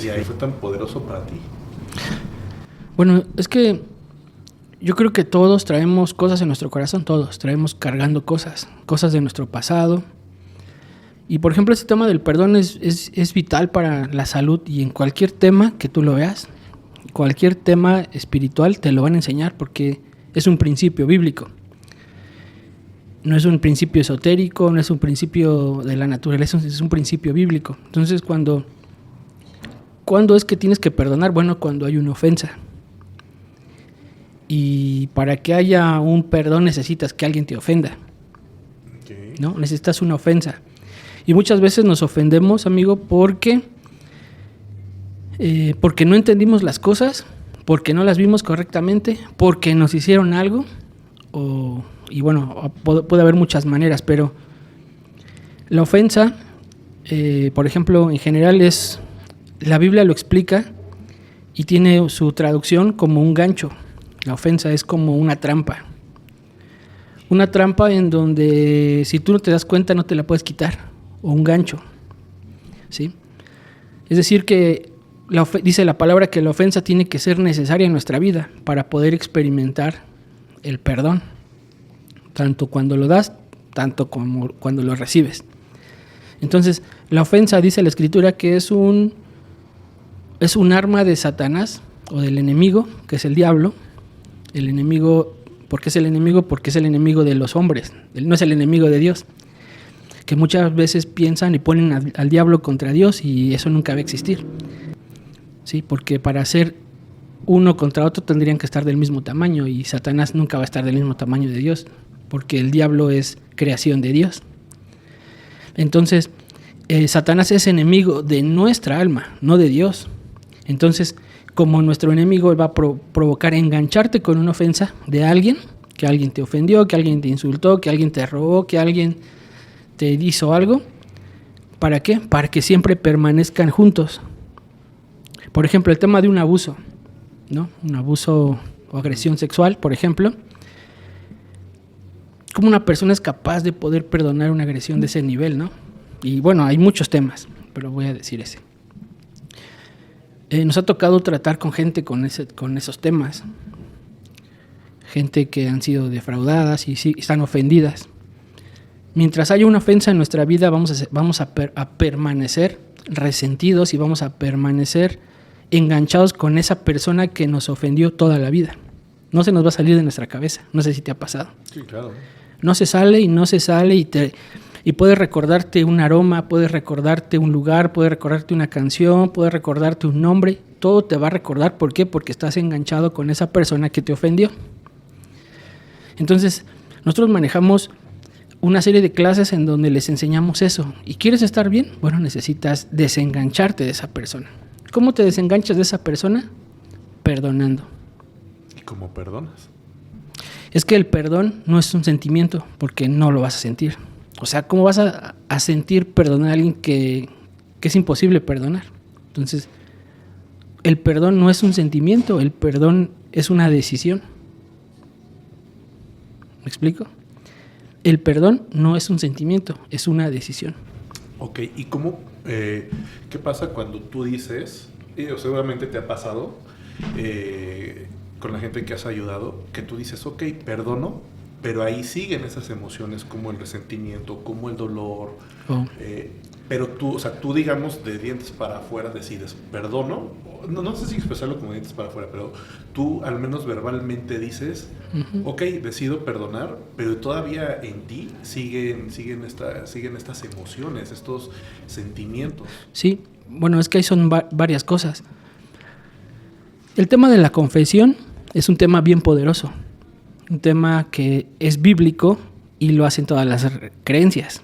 Y ahí fue tan poderoso para ti. Bueno, es que yo creo que todos traemos cosas en nuestro corazón, todos traemos cargando cosas de nuestro pasado. Y por ejemplo, este tema del perdón es vital para la salud, y en cualquier tema que tú lo veas, cualquier tema espiritual te lo van a enseñar, porque es un principio bíblico. No es un principio esotérico, no es un principio de la naturaleza, es un principio bíblico. Entonces, ¿cuándo es que tienes que perdonar? Bueno, cuando hay una ofensa. Y para que haya un perdón necesitas que alguien te ofenda. Okay. ¿No? Necesitas una ofensa. Y muchas veces nos ofendemos, amigo, porque no entendimos las cosas, porque no las vimos correctamente, porque nos hicieron algo, y bueno, puede haber muchas maneras, pero la ofensa, por ejemplo, en general la Biblia lo explica y tiene su traducción como un gancho. La ofensa es como una trampa. Una trampa en donde si tú no te das cuenta no te la puedes quitar, o un gancho, ¿sí? Es decir que dice la palabra que la ofensa tiene que ser necesaria en nuestra vida para poder experimentar el perdón, tanto cuando lo das, tanto como cuando lo recibes. Entonces, la ofensa, dice la Escritura, que es un arma de Satanás o del enemigo, que es el diablo. El enemigo, ¿por qué es el enemigo? Porque es el enemigo de los hombres, no es el enemigo de Dios. Que muchas veces piensan y ponen al diablo contra Dios, y eso nunca va a existir. ¿Sí? Porque para ser uno contra otro tendrían que estar del mismo tamaño, y Satanás nunca va a estar del mismo tamaño de Dios, porque el diablo es creación de Dios. Entonces, Satanás es enemigo de nuestra alma, no de Dios. Entonces, como nuestro enemigo, él va a provocar engancharte con una ofensa de alguien, que alguien te ofendió, que alguien te insultó, que alguien te robó, que alguien te hizo algo. ¿Para qué? Para que siempre permanezcan juntos. Por ejemplo, el tema de un abuso, ¿no? Un abuso o agresión sexual, por ejemplo. ¿Cómo una persona es capaz de poder perdonar una agresión de ese nivel, no? Y bueno, hay muchos temas, pero voy a decir ese. Nos ha tocado tratar con gente con esos temas. Gente que han sido defraudadas y sí, están ofendidas. Mientras haya una ofensa en nuestra vida, vamos a permanecer resentidos y vamos a permanecer enganchados con esa persona que nos ofendió toda la vida. No se nos va a salir de nuestra cabeza. No sé si te ha pasado. Sí, claro. No se sale y puedes recordarte un aroma, puedes recordarte un lugar, puedes recordarte una canción, puedes recordarte un nombre. Todo te va a recordar. ¿Por qué? Porque estás enganchado con esa persona que te ofendió. Entonces, nosotros manejamos una serie de clases en donde les enseñamos eso. ¿Y quieres estar bien? Bueno, necesitas desengancharte de esa persona. ¿Cómo te desenganchas de esa persona? Perdonando. ¿Y cómo perdonas? Es que el perdón no es un sentimiento, porque no lo vas a sentir. O sea, ¿cómo vas a sentir perdonar a alguien que es imposible perdonar? Entonces, el perdón no es un sentimiento, el perdón es una decisión. ¿Me explico? El perdón no es un sentimiento, es una decisión. Ok, ¿y cómo, qué pasa cuando tú dices, seguramente te ha pasado con la gente que has ayudado, que tú dices, ok, perdono, pero ahí siguen esas emociones como el resentimiento, como el dolor, pero tú digamos de dientes para afuera decides, perdono, no sé si expresarlo como dientes para afuera, pero tú al menos verbalmente dices, ok, decido perdonar, pero todavía en ti siguen estas emociones, estos sentimientos. Sí, bueno, es que ahí son varias cosas. El tema de la confesión es un tema bien poderoso, un tema que es bíblico y lo hacen todas las creencias.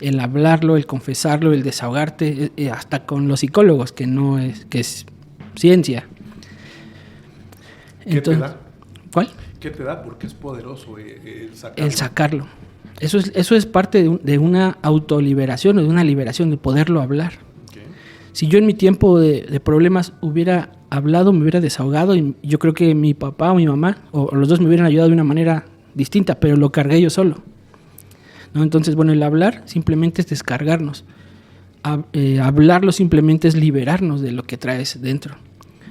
El hablarlo, el confesarlo, el desahogarte, hasta con los psicólogos, que es ciencia. ¿Qué te da? ¿Cuál? ¿Qué te da? Porque es poderoso sacarlo. El sacarlo. Eso es parte de una autoliberación o de una liberación, de poderlo hablar. Okay. Si yo en mi tiempo de problemas hubiera hablado, me hubiera desahogado, y yo creo que mi papá o mi mamá, o los dos me hubieran ayudado de una manera distinta, pero lo cargué yo solo, ¿no? Entonces, bueno, el hablar simplemente es descargarnos. hablarlo simplemente es liberarnos de lo que traes dentro.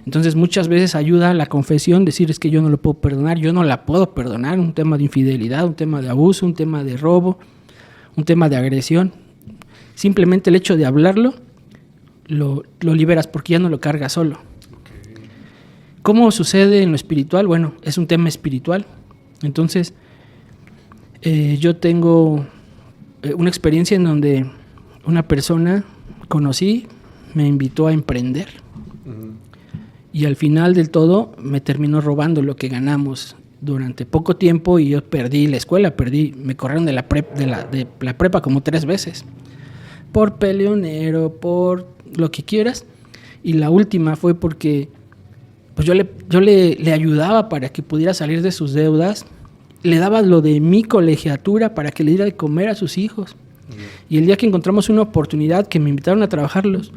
Entonces muchas veces ayuda la confesión, decir es que yo no lo puedo perdonar, yo no la puedo perdonar, un tema de infidelidad, un tema de abuso, un tema de robo, un tema de agresión. Simplemente el hecho de hablarlo lo liberas porque ya no lo cargas solo. Okay. ¿Cómo sucede en lo espiritual? Bueno, es un tema espiritual. Entonces yo tengo una experiencia en donde una persona conocí, me invitó a emprender. Uh-huh. Y al final del todo me terminó robando lo que ganamos durante poco tiempo y yo perdí la escuela, me corrieron de la prepa como 3 veces. Por peleonero, por lo que quieras. Y la última fue porque pues yo le ayudaba para que pudiera salir de sus deudas. Le daba lo de mi colegiatura para que le diera de comer a sus hijos. Uh-huh. Y el día que encontramos una oportunidad que me invitaron a trabajarlos,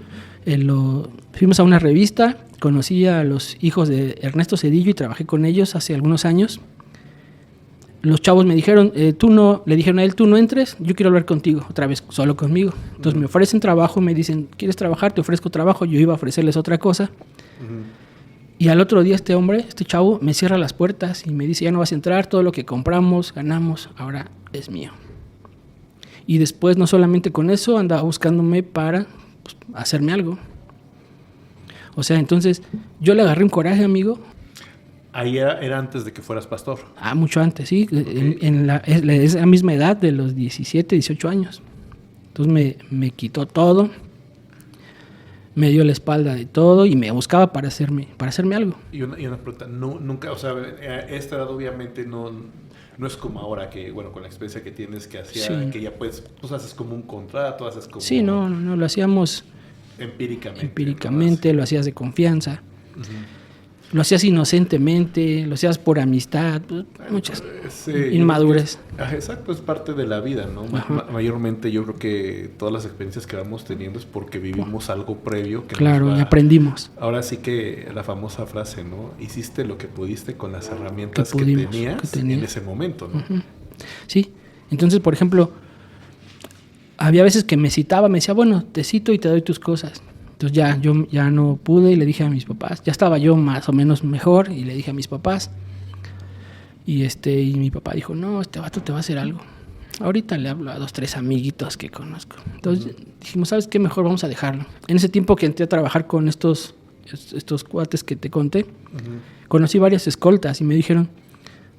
fuimos a una revista, conocí a los hijos de Ernesto Zedillo y trabajé con ellos hace algunos años. Los chavos me dijeron, le dijeron a él, tú no entres, yo quiero hablar contigo, otra vez solo conmigo. Entonces me ofrecen trabajo, me dicen, ¿quieres trabajar? Te ofrezco trabajo. Yo iba a ofrecerles otra cosa. Uh-huh. Y al otro día este chavo, me cierra las puertas y me dice, ya no vas a entrar, todo lo que compramos, ganamos, ahora es mío. Y después, no solamente con eso, andaba buscándome para hacerme algo. O sea, entonces, yo le agarré un coraje, amigo. Ahí era antes de que fueras pastor. Mucho antes, sí. Okay. Es la misma edad de los 17, 18 años. Entonces me quitó todo, me dio la espalda de todo y me buscaba para hacerme algo. Y una pregunta, nunca, o sea, a esta edad obviamente no es como ahora que, bueno, con la experiencia que tienes que hacía, sí, que ya pues haces como un contrato, haces como... Sí, no, lo hacíamos... Empíricamente, ¿no? Lo hacías de confianza. Uh-huh. Lo hacías inocentemente, lo hacías por amistad, muchas inmadurez. Exacto, es parte de la vida, ¿no? Mayormente yo creo que todas las experiencias que vamos teniendo es porque vivimos algo previo. Que claro, y aprendimos. Ahora sí que la famosa frase, ¿no? Hiciste lo que pudiste con las herramientas que tenías en ese momento, ¿no? Uh-huh. Sí, entonces, por ejemplo, había veces que me citaba, me decía, bueno, te cito y te doy tus cosas. Entonces yo ya no pude y le dije a mis papás, ya estaba yo más o menos mejor y le dije a mis papás y mi papá dijo, no, este vato te va a hacer algo. Ahorita le hablo a 2, 3 amiguitos que conozco. Entonces dijimos, ¿sabes qué? Mejor vamos a dejarlo. En ese tiempo que entré a trabajar con estos cuates que te conté, conocí varias escoltas y me dijeron,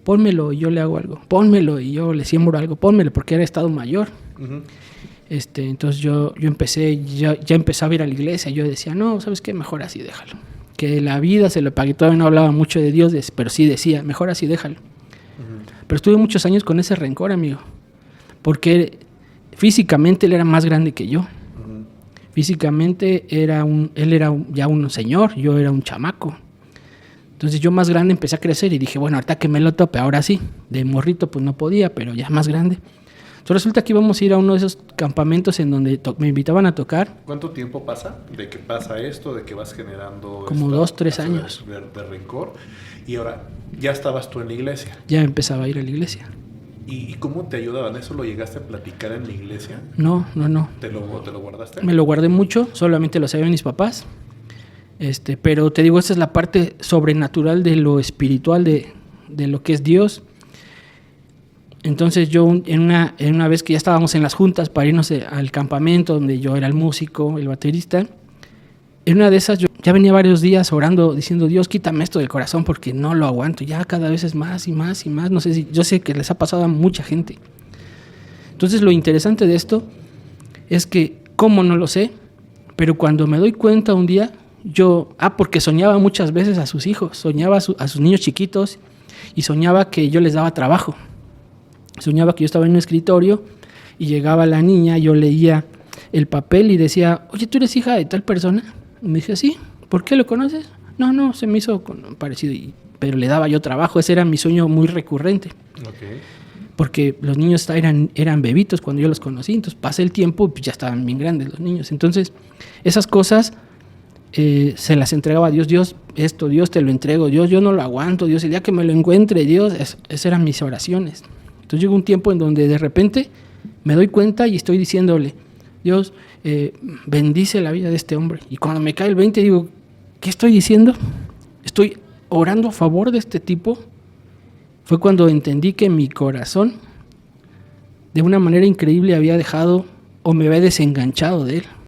pónmelo y yo le hago algo, pónmelo y yo le siembro algo, pónmelo porque era estado mayor. Uh-huh. Entonces yo empecé, ya empezaba a ir a la iglesia. Yo decía, no, ¿sabes qué? Mejor así déjalo. Que la vida se lo pague. Todavía no hablaba mucho de Dios, pero sí decía, mejor así déjalo. Uh-huh. Pero estuve muchos años con ese rencor, amigo. Porque físicamente él era más grande que yo. Uh-huh. Físicamente él era ya un señor, yo era un chamaco. Entonces yo más grande empecé a crecer y dije, bueno, ahorita que me lo tope, ahora sí. De morrito pues no podía, pero ya más grande. Entonces resulta que íbamos a ir a uno de esos campamentos en donde me invitaban a tocar. ¿Cuánto tiempo pasa de que pasa esto, de que vas generando... Como 2, 3 años. De rencor. Y ahora, ¿ya estabas tú en la iglesia? Ya empezaba a ir a la iglesia. ¿Y cómo te ayudaban? ¿Eso lo llegaste a platicar en la iglesia? No. ¿Te lo guardaste? Me lo guardé mucho, solamente lo sabían mis papás. Pero te digo, esta es la parte sobrenatural de lo espiritual, de lo que es Dios. Entonces yo en una vez que ya estábamos en las juntas para irnos al campamento donde yo era el músico, el baterista, en una de esas yo ya venía varios días orando diciendo, Dios, quítame esto del corazón porque no lo aguanto, ya cada vez es más y más y más, no sé si, yo sé que les ha pasado a mucha gente. Entonces lo interesante de esto es que, ¿cómo? No lo sé, pero cuando me doy cuenta un día, porque soñaba muchas veces a sus hijos, soñaba a sus niños chiquitos y soñaba que yo les daba trabajo. Soñaba que yo estaba en un escritorio y llegaba la niña, yo leía el papel y decía, oye, ¿tú eres hija de tal persona? Y me dije, sí, ¿por qué lo conoces? No, se me hizo parecido, pero le daba yo trabajo, ese era mi sueño muy recurrente. Okay. Porque los niños eran bebitos cuando yo los conocí, entonces pasé el tiempo y pues ya estaban bien grandes los niños. Entonces, esas cosas se las entregaba a Dios. Dios, Dios te lo entrego, Dios, yo no lo aguanto, Dios, el día que me lo encuentre, Dios, esas eran mis oraciones. Entonces llegó un tiempo en donde de repente me doy cuenta y estoy diciéndole, Dios, bendice la vida de este hombre. Y cuando me cae el 20 digo, ¿qué estoy diciendo? ¿Estoy orando a favor de este tipo? Fue cuando entendí que mi corazón, de una manera increíble, había dejado o me había desenganchado de él.